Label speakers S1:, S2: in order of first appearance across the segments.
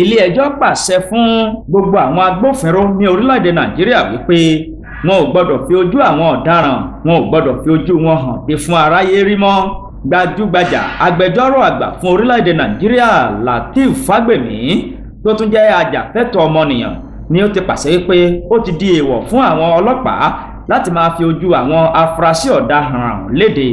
S1: ilé-ẹjọ́ pàṣẹ fún gbogbo àwọn agbófinró ní orílẹ̀-èdè Nàìjíríà wípé wọn ò gbọ́dọ̀ fi ojú àwọn ọ̀daràn, wọn ò gbọ́dọ̀ fi ojú wọn hàn dé fún aráyé rí mọ́. Gbajúgbajà agbẹjọ́rò àgbà fún orílẹ̀-èdè Nàìjíríà Lateef Fagbemi tó tún jẹ́ ajàfẹ́tọ̀ọ́ ọmọnìyàn ni ó ti pàṣẹ wípé ó ti di èèwọ̀ fún àwọn ọlọ́pàá láti máa fi ojú àwọn afurasí ọ̀daràn léde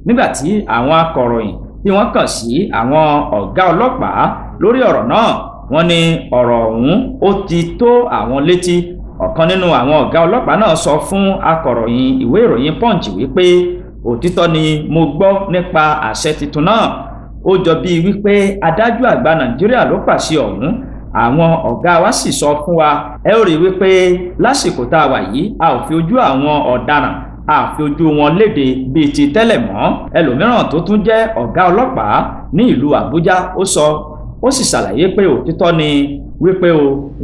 S1: nígbàtí àwọn akọ̀ròyìn tí wọ́n kàn sí àwọn ọ̀gá ọlọ́pàá lórí ọ̀rọ̀ náà. Wọ́n ní ọ̀rọ̀ ọ̀hún ó ti tó àwọn létí. Ọ̀kan nínú àwọn ọ̀gá ọlọ́pàá náà sọ fún akọ̀ròyìn ìwé ìròyìn Punch wípé òtítọ́ ni mo gbọ́ nípa àṣẹ tuntun náà. Ó jọ bíi wípé adájọ́ àgbà Nàìjíríà ló pàṣẹ ọ̀hún. Àwọn ọ̀gá wa sì sọ fún wa, ẹ ó rí wípé lásìkò tá a wà yìí a ò fi ojú àwọn ọ̀daràn, a fi ojú wọn léde bíi ti tẹ́lẹ̀ mọ́. Ẹlòmíràn tó tún jẹ́ ọ̀gá ọlọ́pàá ní ìlú Àbújá ó sì ṣàlàyé pé òtítọ́ ni wípé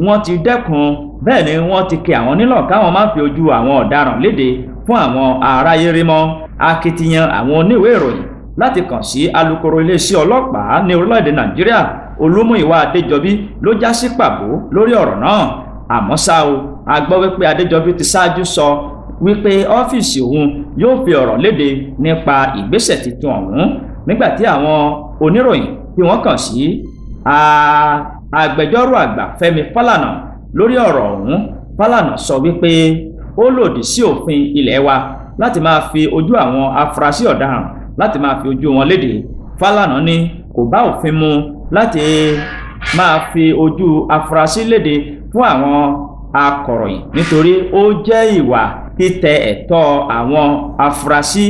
S1: wọ́n ti dẹ́kun, bẹ́ẹ̀ ni wọ́n ti kì àwọn nílọ̀ káwọn má fi ojú àwọn ọ̀daràn léde fún àwọn aráyé rí mọ́. Akitiyan àwọn oníwèé ìròyìn láti kàn sí alukoro iléeṣẹ́ ọlọ́pàá ní orílẹ̀-èdè Nàìjíríà Olúmúyìwá Adéjọbí ló já sí pàbó lórí ọ̀rọ̀ náà. Àmọ́ ṣá a gbọ́ wípé Adéjọbí ti ṣáájú sọ wípé ọ́fíìsì òun yóò fi ọ̀rọ̀ léde nípa ìgbésẹ̀ tuntun ọ̀hún nígbàtí àwọn oníròyìn tí wọ́n kàn sí agbẹjọ́rò àgbà Fẹ́mi Fálànà lórí ọ̀rọ̀ ọ̀hún. Fálànà sọ wípé ó lòdì sí òfin ilé wa láti máa fi ojú àwọn afurasí ọ̀daràn láti máa fi ojú wọn léde. Fálànà ní kò bá òfin mu láti máa fi ojú afurasí léde fún àwọn akọ̀ròyìn nítorí ó jẹ́ ìwà títẹ ẹ̀tọ́ àwọn afurasí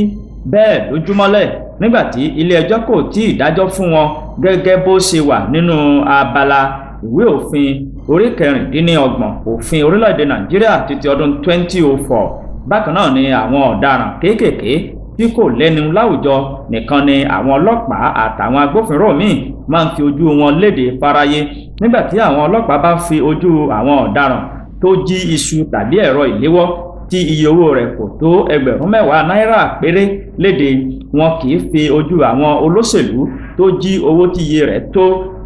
S1: bẹ́ẹ̀ lójúmọ́lẹ̀ nígbàtí ilé-ẹjọ́ kò tí ì dájọ́ fún wọn gẹ́gẹ́ bó ṣe wà nínú abala ìwé òfin orí 26 òfin orílẹ̀-èdè Nàìjíríà títí ọdún 2004. Bákan náà ni àwọn ọ̀daràn kéékèèké tí kò lẹ́nu láwùjọ nìkan ni àwọn ọlọ́pàá àtàwọn agbófinró míì máa ń fi ojú wọn léde fáráyé. Nígbàtí àwọn ọlọ́pàá bá fi ojú àwọn ọ̀daràn tó jí iṣu tàbí ẹ̀rọ ìléwọ́ tí iye owó rẹ̀ kò tó ẹgbẹ̀rún 10 náírà péré léde, wọn kì í fi ojú àwọn olóṣèlú tó jí owó tí iye rẹ̀ tó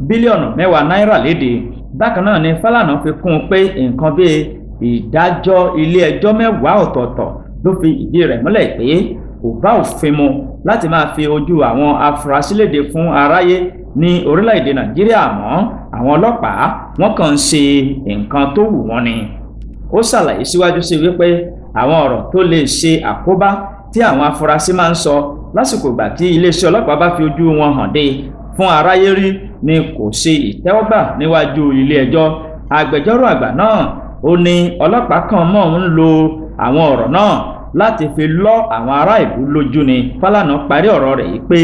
S1: bílíọ̀nù 10 náírà léde. Bákan náà ni Fálànà fi kún un pé nǹkan bíi ìdájọ́ ilé-ẹjọ́ 10 ọ̀tọ̀ọ̀tọ̀ ló fi ìdí rẹ̀ múlẹ̀ pé kò bá òfin mu láti máa fi ojú àwọn afurasí léde fún aráyé ní orílẹ̀-èdè Nàìjíríà mọ́. Àwọn ọlọ́pàá wọ́n kàn ń ṣe nǹkan tó wù wọ́n ni. Ó ṣàlàyé síwájú sí wípé àwọn ọ̀rọ̀ tó lè ṣe àkóbá tí àwọn afurasí máa ń sọ lásìkò ìgbà tí iléeṣẹ́ ọlọ́pàá bá fi ojú wọn hàn dé fún aráyé rí ni kò ṣe ìtẹ́wọ́gbà níwájú ilé-ẹjọ́. Agbẹjọ́rò àgbà náà ó ní ọlọ́pàá kan mọ̀ ń lo àwọn ọ̀rọ̀ náà láti fi lọ́ àwọn ará ìlú lójú ni. Fálànà parí ọ̀rọ̀ rẹ̀ yìí pé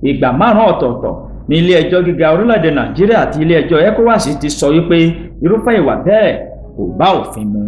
S1: ìgbà 5 ọ̀tọ̀ọ̀tọ̀ ní ilé-ẹjọ́ gíga orílẹ̀-èdè Nàìjíríà àti ilé-ẹjọ́ ECOWAS ti sọ wípé irúfẹ́ ìwà bẹ́ẹ̀ kò bá òfin mu.